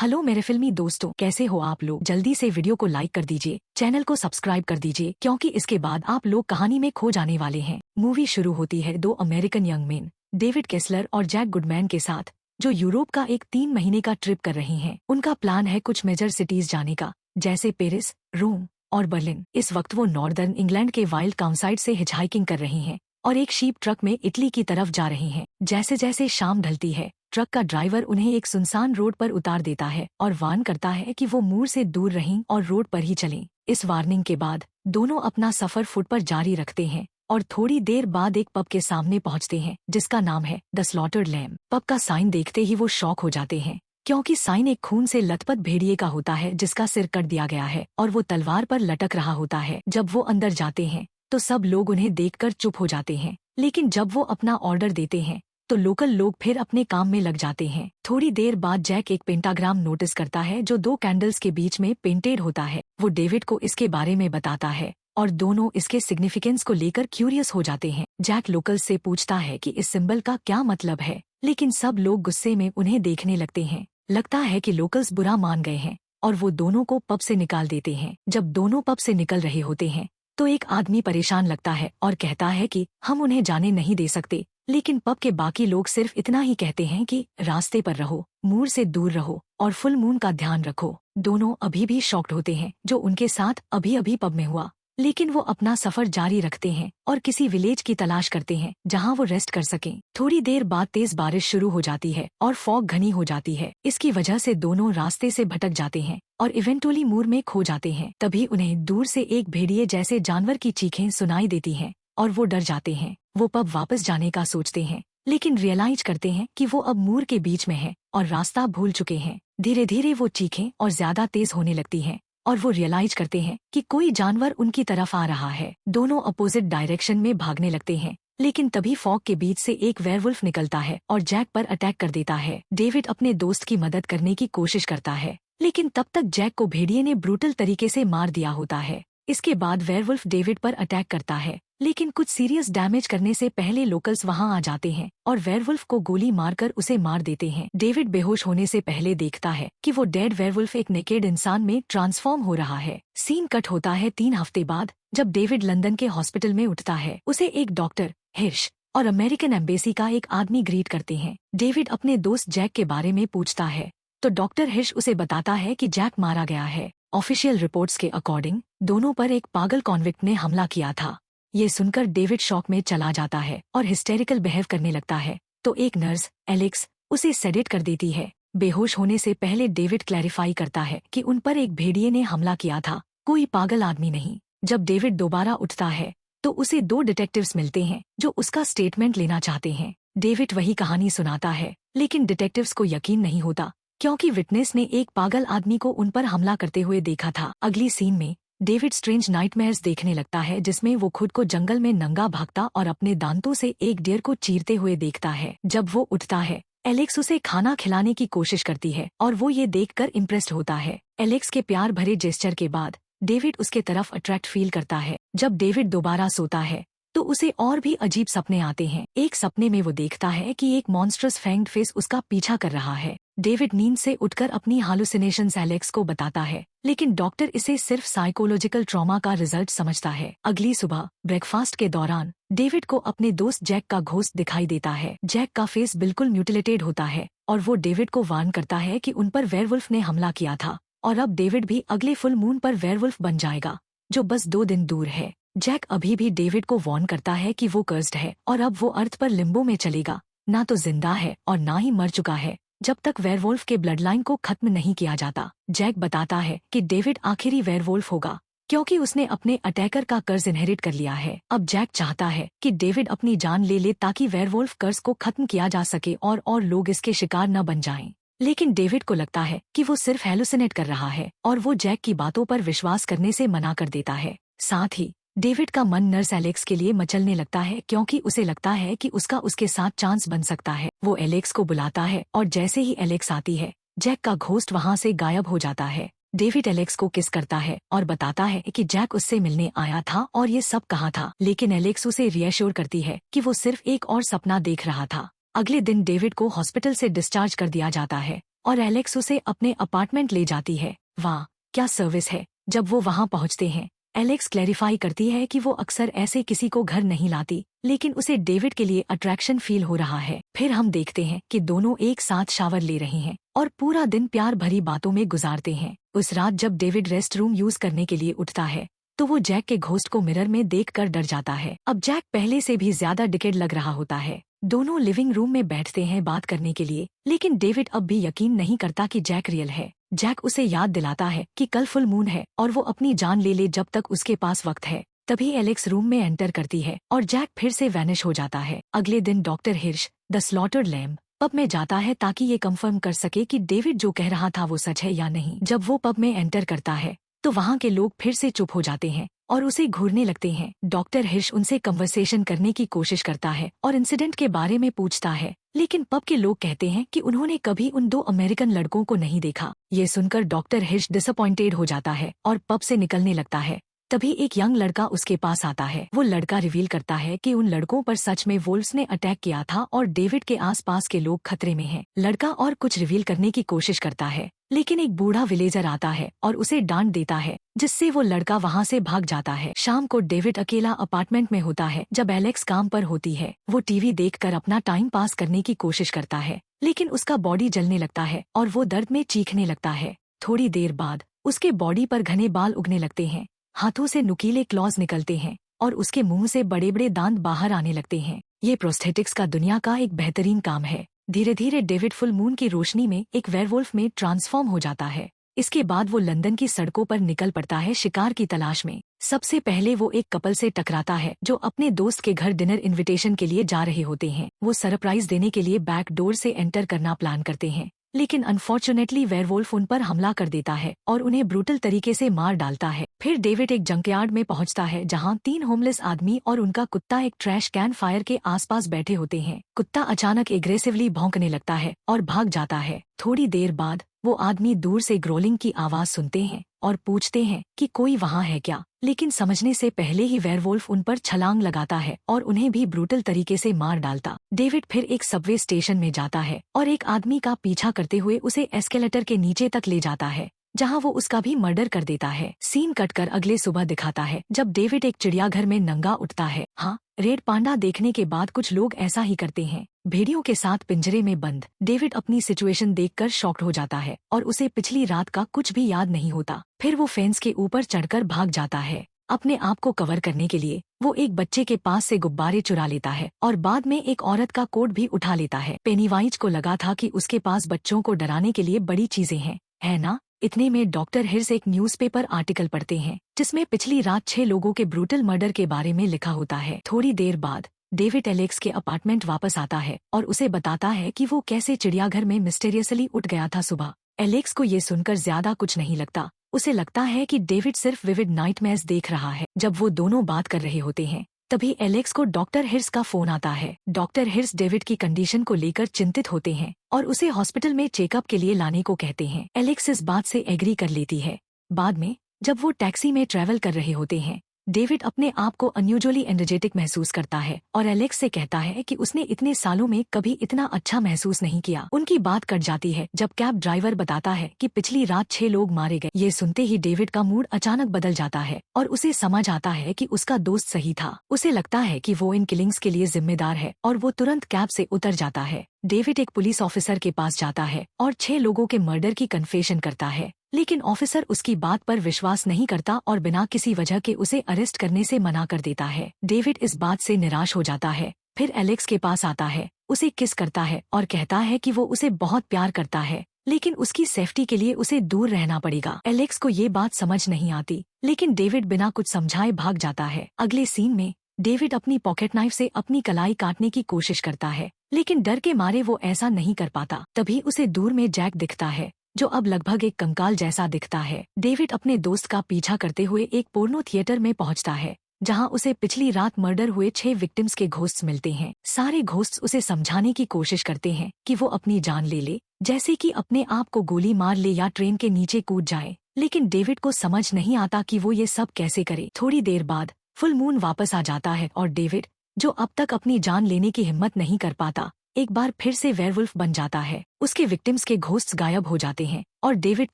Hello मेरे फिल्मी दोस्तों, कैसे हो आप लोग। जल्दी से वीडियो को लाइक कर दीजिए, चैनल को सब्सक्राइब कर दीजिए, क्योंकि इसके बाद आप लोग कहानी में खो जाने वाले हैं। मूवी शुरू होती है दो अमेरिकन यंग मैन डेविड केसलर और जैक गुडमैन के साथ, जो यूरोप का एक 3 महीने का ट्रिप कर रहे हैं। उनका प्लान है कुछ मेजर सिटीज जाने का, जैसे पेरिस, रोम और बर्लिन। इस वक्त वो नॉर्दर्न इंग्लैंड के वाइल्ड काउंसाइड से हिचहाइकिंग कर रहे हैं और एक शीप ट्रक में इटली की तरफ जा रहे हैं। जैसे जैसे शाम ढलती है, ट्रक का ड्राइवर उन्हें एक सुनसान रोड पर उतार देता है और वार्न करता है कि वो मूर से दूर रहें और रोड पर ही चलें। इस वार्निंग के बाद दोनों अपना सफर फुट पर जारी रखते हैं और थोड़ी देर बाद एक पब के सामने पहुंचते हैं, जिसका नाम है द स्लॉटर्ड लैम्ब। पब का साइन देखते ही वो शॉक हो जाते हैं, क्योंकि साइन एक खून से लथपथ भेड़िए का होता है जिसका सिर कट दिया गया है और वो तलवार पर लटक रहा होता है। जब वो अंदर जाते हैं तो सब लोग उन्हें देखकर चुप हो जाते हैं, लेकिन जब वो अपना ऑर्डर देते हैं तो लोकल लोग फिर अपने काम में लग जाते हैं। थोड़ी देर बाद जैक एक पेंटाग्राम नोटिस करता है जो 2 कैंडल्स के बीच में पेंटेड होता है। वो डेविड को इसके बारे में बताता है और दोनों इसके सिग्निफिकेंस को लेकर क्यूरियस हो जाते हैं। जैक लोकल्स से पूछता है कि इस सिंबल का क्या मतलब है, लेकिन सब लोग गुस्से में उन्हें देखने लगते हैं। लगता है कि लोकल्स बुरा मान गए हैं और वो दोनों को पब से निकाल देते हैं। जब दोनों पब से निकल रहे होते हैं तो एक आदमी परेशान लगता है और कहता है कि हम उन्हें जाने नहीं दे सकते, लेकिन पब के बाकी लोग सिर्फ इतना ही कहते हैं कि रास्ते पर रहो, मूर से दूर रहो और फुल मून का ध्यान रखो। दोनों अभी भी शॉक्ड होते हैं जो उनके साथ अभी अभी पब में हुआ, लेकिन वो अपना सफर जारी रखते हैं और किसी विलेज की तलाश करते हैं जहां वो रेस्ट कर सकें। थोड़ी देर बाद तेज बारिश शुरू हो जाती है और फॉग घनी हो जाती है। इसकी वजह से दोनों रास्ते से भटक जाते हैं और इवेंटुअली मूर में खो जाते हैं। तभी उन्हें दूर से एक भेड़िए जैसे जानवर की चीखें सुनाई देती हैं और वो डर जाते हैं। वो पब वापस जाने का सोचते हैं, लेकिन रियलाइज करते हैं कि वो अब मूर के बीच में है और रास्ता भूल चुके हैं। धीरे धीरे वो चीखें और ज्यादा तेज होने लगती हैं और वो रियलाइज करते हैं कि कोई जानवर उनकी तरफ आ रहा है। दोनों अपोजिट डायरेक्शन में भागने लगते हैं, लेकिन तभी फॉग के बीच से एक वेयरवुल्फ निकलता है और जैक पर अटैक कर देता है। डेविड अपने दोस्त की मदद करने की कोशिश करता है, लेकिन तब तक जैक को भेड़िए ने ब्रूटल तरीके से मार दिया होता है। इसके बाद वेयरवुल्फ डेविड पर अटैक करता है, लेकिन कुछ सीरियस डैमेज करने से पहले लोकल्स वहां आ जाते हैं और वेयरवुल्फ को गोली मारकर उसे मार देते हैं। डेविड बेहोश होने से पहले देखता है कि वो डेड वेयरवुल्फ एक नेकेड इंसान में ट्रांसफॉर्म हो रहा है। सीन कट होता है 3 हफ्ते बाद, जब डेविड लंदन के हॉस्पिटल में उठता है। उसे एक डॉक्टर, हिर्श और अमेरिकन एम्बेसी का एक आदमी ग्रीट करते हैं। डेविड अपने दोस्त जैक के बारे में पूछता है तो डॉक्टर हिर्श उसे बताता है कि जैक मारा गया है। ऑफिशियल रिपोर्ट्स के अकॉर्डिंग दोनों पर एक पागल कॉन्विक्ट ने हमला किया था। ये सुनकर डेविड शॉक में चला जाता है और हिस्टेरिकल बिहेव करने लगता है, तो एक नर्स, एलेक्स, उसे सेडेट कर देती है। बेहोश होने से पहले डेविड क्लैरिफाई करता है कि उन पर एक भेड़िए ने हमला किया था, कोई पागल आदमी नहीं। जब डेविड दोबारा उठता है तो उसे 2 डिटेक्टिव्स मिलते हैं जो उसका स्टेटमेंट लेना चाहते हैं। डेविड वही कहानी सुनाता है, लेकिन डिटेक्टिव्स को यकीन नहीं होता, क्योंकि विटनेस ने एक पागल आदमी को उन पर हमला करते हुए देखा था। अगली सीन में डेविड स्ट्रेंज नाइटमेयर्स देखने लगता है, जिसमें वो खुद को जंगल में नंगा भागता और अपने दांतों से एक डियर को चीरते हुए देखता है। जब वो उठता है, एलेक्स उसे खाना खिलाने की कोशिश करती है और वो ये देखकर इम्प्रेस्ड होता है। एलेक्स के प्यार भरे जेस्चर के बाद डेविड उसके तरफ अट्रैक्ट फील करता है। जब डेविड दोबारा सोता है तो उसे और भी अजीब सपने आते हैं। एक सपने में वो देखता है कि एक मॉन्स्ट्रस फैंग्ड फेस उसका पीछा कर रहा है। डेविड नींद से उठकर अपनी हालुसिनेशंस एलेक्स को बताता है, लेकिन डॉक्टर इसे सिर्फ साइकोलॉजिकल ट्रॉमा का रिजल्ट समझता है। अगली सुबह ब्रेकफास्ट के दौरान डेविड को अपने दोस्त जैक का घोस्ट दिखाई देता है। जैक का फेस बिल्कुल म्यूटिलेटेड होता है और वो डेविड को वार्न करता है कि उन पर वेयरवुल्फ ने हमला किया था और अब डेविड भी अगले फुल मून पर वेयरवुल्फ बन जाएगा, जो बस 2 दिन दूर है। जैक अभी भी डेविड को वार्न करता है कि वो कर्स्ड है और अब वो अर्थ पर लिम्बो में चलेगा, ना तो जिंदा है और ना ही मर चुका है, जब तक वेयरवुल्फ के ब्लड लाइन को खत्म नहीं किया जाता। जैक बताता है कि डेविड आखिरी वेयरवुल्फ होगा, क्योंकि उसने अपने अटैकर का कर्ज इनहेरिट कर लिया है। अब जैक चाहता है कि डेविड अपनी जान ले ले ताकि वेयरवुल्फ कर्ज को खत्म किया जा सके और लोग इसके शिकार न बन जाएं। लेकिन डेविड को लगता है कि वो सिर्फ हेलुसिनेट कर रहा है और वो जैक की बातों पर विश्वास करने से मना कर देता है। साथ ही डेविड का मन नर्स एलेक्स के लिए मचलने लगता है, क्योंकि उसे लगता है कि उसका उसके साथ चांस बन सकता है। वो एलेक्स को बुलाता है और जैसे ही एलेक्स आती है, जैक का घोस्ट वहां से गायब हो जाता है। डेविड एलेक्स को किस करता है और बताता है कि जैक उससे मिलने आया था और ये सब कहा था, लेकिन एलेक्स उसे रिएश्योर करती है कि वो सिर्फ एक और सपना देख रहा था। अगले दिन डेविड को हॉस्पिटल से डिस्चार्ज कर दिया जाता है और एलेक्स उसे अपने अपार्टमेंट ले जाती है। वाह, क्या सर्विस है। जब वो वहाँ पहुँचते हैं, एलेक्स क्लैरिफाई करती है कि वो अक्सर ऐसे किसी को घर नहीं लाती, लेकिन उसे डेविड के लिए अट्रैक्शन फील हो रहा है। फिर हम देखते हैं कि दोनों एक साथ शावर ले रहे हैं और पूरा दिन प्यार भरी बातों में गुजारते हैं। उस रात जब डेविड रेस्ट रूम यूज करने के लिए उठता है तो वो जैक के घोस्ट को मिरर में देखकर डर जाता है। अब जैक पहले से भी ज्यादा डिकेड लग रहा होता है। दोनों लिविंग रूम में बैठते हैं बात करने के लिए, लेकिन डेविड अब भी यकीन नहीं करता कि जैक रियल है। जैक उसे याद दिलाता है कि कल फुल मून है और वो अपनी जान ले ले जब तक उसके पास वक्त है। तभी एलेक्स रूम में एंटर करती है और जैक फिर से वैनिश हो जाता है। अगले दिन doctor हिर्श the slaughtered lamb pub में जाता है ताकि ये कंफर्म कर सके कि डेविड जो कह रहा था वो सच है या नहीं। जब वो पब में एंटर करता है तो वहाँ के लोग फिर से चुप हो जाते हैं और उसे घूरने लगते हैं। डॉक्टर हिर्श उनसे कन्वर्सेशन करने की कोशिश करता है और इंसिडेंट के बारे में पूछता है, लेकिन पब के लोग कहते हैं कि उन्होंने कभी उन 2 अमेरिकन लड़कों को नहीं देखा। ये सुनकर डॉक्टर हिर्श डिसअपॉइंटेड हो जाता है और पब से निकलने लगता है। तभी एक यंग लड़का उसके पास आता है। वो लड़का रिवील करता है कि उन लड़कों पर सच में वोल्व्स ने अटैक किया था और डेविड के आसपास के लोग खतरे में हैं। लड़का और कुछ रिवील करने की कोशिश करता है, लेकिन एक बूढ़ा विलेजर आता है और उसे डांट देता है, जिससे वो लड़का वहाँ से भाग जाता है। शाम को डेविड अकेला अपार्टमेंट में होता है जब एलेक्स काम पर होती है। वो टीवी देखकर अपना टाइम पास करने की कोशिश करता है, लेकिन उसका बॉडी जलने लगता है और वो दर्द में चीखने लगता है। थोड़ी देर बाद उसके बॉडी पर घने बाल उगने लगते हैं, हाथों से नुकीले क्लॉज निकलते हैं और उसके मुंह से बड़े बड़े दांत बाहर आने लगते हैं। ये प्रोस्थेटिक्स का दुनिया का एक बेहतरीन काम है। धीरे धीरे डेविड फुल मून की रोशनी में एक वेयरवुल्फ में ट्रांसफॉर्म हो जाता है। इसके बाद वो लंदन की सड़कों पर निकल पड़ता है शिकार की तलाश में। सबसे पहले वो एक कपल से टकराता है जो अपने दोस्त के घर डिनर इनविटेशन के लिए जा रहे होते हैं। वो सरप्राइज देने के लिए बैक डोर से एंटर करना प्लान करते हैं, लेकिन अनफॉर्चुनेटली वेयरवुल्फ उन पर हमला कर देता है और उन्हें ब्रूटल तरीके से मार डालता है। फिर डेविड एक जंकयार्ड में पहुंचता है जहां 3 होमलेस आदमी और उनका कुत्ता एक ट्रैश कैन फायर के आसपास बैठे होते हैं। कुत्ता अचानक एग्रेसिवली भौंकने लगता है और भाग जाता है। थोड़ी देर बाद वो आदमी दूर से ग्रोलिंग की आवाज सुनते हैं और पूछते हैं कि कोई वहाँ है क्या, लेकिन समझने से पहले ही वेयरवुल्फ उन पर छलांग लगाता है और उन्हें भी ब्रूटल तरीके से मार डालता। डेविड फिर एक सबवे स्टेशन में जाता है और एक आदमी का पीछा करते हुए उसे एस्केलेटर के नीचे तक ले जाता है, जहां वो उसका भी मर्डर कर देता है। सीन कटकर अगले सुबह दिखाता है जब डेविड एक चिड़ियाघर में नंगा उठता है। हाँ, रेड पांडा देखने के बाद कुछ लोग ऐसा ही करते हैं। भेड़ियों के साथ पिंजरे में बंद डेविड अपनी सिचुएशन देखकर शॉक्ड हो जाता है और उसे पिछली रात का कुछ भी याद नहीं होता। फिर वो फेंस के ऊपर चढ़कर भाग जाता है। अपने आप को कवर करने के लिए वो एक बच्चे के पास से गुब्बारे चुरा लेता है और बाद में एक औरत का कोट भी उठा लेता है। पेनीवाइज को लगा था कि उसके पास बच्चों को डराने के लिए बड़ी चीजें हैं, है ना? इतने में डॉक्टर हिर्स एक न्यूज़पेपर आर्टिकल पढ़ते हैं जिसमें पिछली रात 6 लोगों के ब्रूटल मर्डर के बारे में लिखा होता है। थोड़ी देर बाद डेविड एलेक्स के अपार्टमेंट वापस आता है और उसे बताता है कि वो कैसे चिड़ियाघर में मिस्टीरियसली उठ गया था सुबह। एलेक्स को ये सुनकर ज्यादा कुछ नहीं लगता। उसे लगता है कि डेविड सिर्फ विविड नाइटमेयर्स देख रहा है। जब वो दोनों बात कर रहे होते हैं तभी एलेक्स को डॉक्टर हिर्स का फोन आता है। डॉक्टर हिर्स डेविड की कंडीशन को लेकर चिंतित होते हैं और उसे हॉस्पिटल में चेकअप के लिए लाने को कहते हैं। एलेक्स इस बात से एग्री कर लेती है। बाद में जब वो टैक्सी में ट्रैवल कर रहे होते हैं, डेविड अपने आप को अनयूजुअली एनर्जेटिक महसूस करता है और एलेक्स से कहता है कि उसने इतने सालों में कभी इतना अच्छा महसूस नहीं किया। उनकी बात कट जाती है जब कैब ड्राइवर बताता है कि पिछली रात 6 लोग मारे गए। ये सुनते ही डेविड का मूड अचानक बदल जाता है और उसे समझ आता है कि उसका दोस्त सही था। उसे लगता है कि वो इन किलिंग्स के लिए जिम्मेदार है और वो तुरंत कैब से उतर जाता है। डेविड एक पुलिस ऑफिसर के पास जाता है और 6 लोगों के मर्डर की कन्फेशन करता है, लेकिन ऑफिसर उसकी बात पर विश्वास नहीं करता और बिना किसी वजह के उसे अरेस्ट करने से मना कर देता है। डेविड इस बात से निराश हो जाता है। फिर एलेक्स के पास आता है, उसे किस करता है और कहता है कि वो उसे बहुत प्यार करता है, लेकिन उसकी सेफ्टी के लिए उसे दूर रहना पड़ेगा। एलेक्स को ये बात समझ नहीं आती, लेकिन डेविड बिना कुछ समझाए भाग जाता है। अगले सीन में डेविड अपनी पॉकेट नाइफ से अपनी कलाई काटने की कोशिश करता है, लेकिन डर के मारे वो ऐसा नहीं कर पाता। तभी उसे दूर में जैक दिखता है जो अब लगभग एक कंकाल जैसा दिखता है। डेविड अपने दोस्त का पीछा करते हुए एक पोर्नो थिएटर में पहुंचता है जहां उसे पिछली रात मर्डर हुए 6 विक्टिम्स के घोस्ट्स मिलते हैं। सारे घोस्ट्स उसे समझाने की कोशिश करते हैं कि वो अपनी जान ले ले, जैसे कि अपने आप को गोली मार ले या ट्रेन के नीचे कूद जाए, लेकिन डेविड को समझ नहीं आता कि वो ये सब कैसे करे। थोड़ी देर बाद फुल मून वापस आ जाता है और डेविड, जो अब तक अपनी जान लेने की हिम्मत नहीं कर पाता, एक बार फिर से वेयरवुल्फ बन जाता है। उसके विक्टिम्स के घोस्ट्स गायब हो जाते हैं और डेविड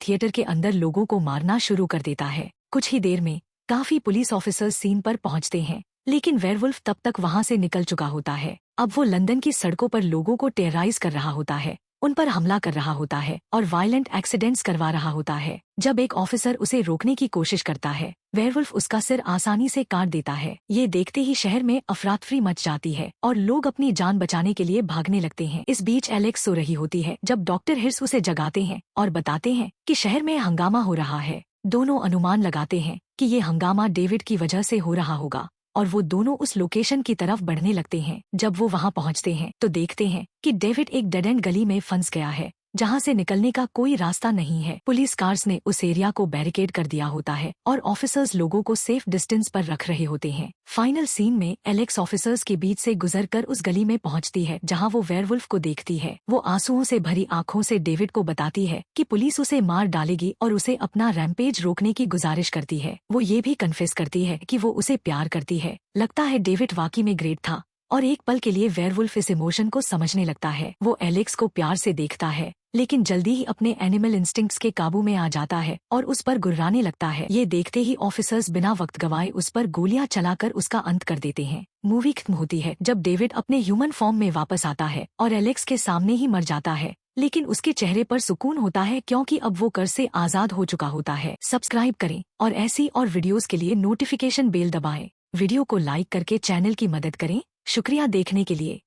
थिएटर के अंदर लोगों को मारना शुरू कर देता है। कुछ ही देर में काफी पुलिस ऑफिसर्स सीन पर पहुंचते हैं, लेकिन वेयरवुल्फ तब तक वहां से निकल चुका होता है। अब वो लंदन की सड़कों पर लोगों को टेरराइज कर रहा होता है, उन पर हमला कर रहा होता है और वायलेंट एक्सीडेंट्स करवा रहा होता है। जब एक ऑफिसर उसे रोकने की कोशिश करता है, वेयरवुल्फ उसका सिर आसानी से काट देता है। ये देखते ही शहर में अफरातफरी मच जाती है और लोग अपनी जान बचाने के लिए भागने लगते हैं। इस बीच एलेक्स सो रही होती है जब डॉक्टर हिर्स उसे जगाते हैं और बताते हैं कि शहर में हंगामा हो रहा है। दोनों अनुमान लगाते हैं कि ये हंगामा डेविड की वजह से हो रहा होगा और वो दोनों उस लोकेशन की तरफ बढ़ने लगते हैं। जब वो वहां पहुंचते हैं तो देखते हैं कि डेविड एक डेड एंड गली में फंस गया है, जहां से निकलने का कोई रास्ता नहीं है। पुलिस कार्स ने उस एरिया को बैरिकेड कर दिया होता है और ऑफिसर्स लोगों को सेफ डिस्टेंस पर रख रहे होते हैं। फाइनल सीन में एलेक्स ऑफिसर्स के बीच से गुजरकर उस गली में पहुंचती है जहां वो वेयरवुल्फ को देखती है। वो आंसुओं से भरी आंखों से डेविड को बताती है कि पुलिस उसे मार डालेगी और उसे अपना रैम्पेज रोकने की गुजारिश करती है। वो ये भी कन्फेस करती है कि वो उसे प्यार करती है। लगता है डेविड वाकई में ग्रेट था और एक पल के लिए वेयरवुल्फ इस इमोशन को समझने लगता है। वो एलेक्स को प्यार से देखता है, लेकिन जल्दी ही अपने एनिमल इंस्टिंक्ट्स के काबू में आ जाता है और उस पर गुर्राने लगता है। ये देखते ही ऑफिसर्स बिना वक्त गवाए उस पर गोलियां चलाकर उसका अंत कर देते हैं। मूवी खत्म होती है जब डेविड अपने ह्यूमन फॉर्म में वापस आता है और एलेक्स के सामने ही मर जाता है, लेकिन उसके चेहरे पर सुकून होता है क्योंकि अब वो कर से आजाद हो चुका होता है। सब्सक्राइब करें और ऐसी और वीडियोस के लिए नोटिफिकेशन बेल दबाएं। वीडियो को लाइक करके चैनल की मदद करें। शुक्रिया देखने के लिए।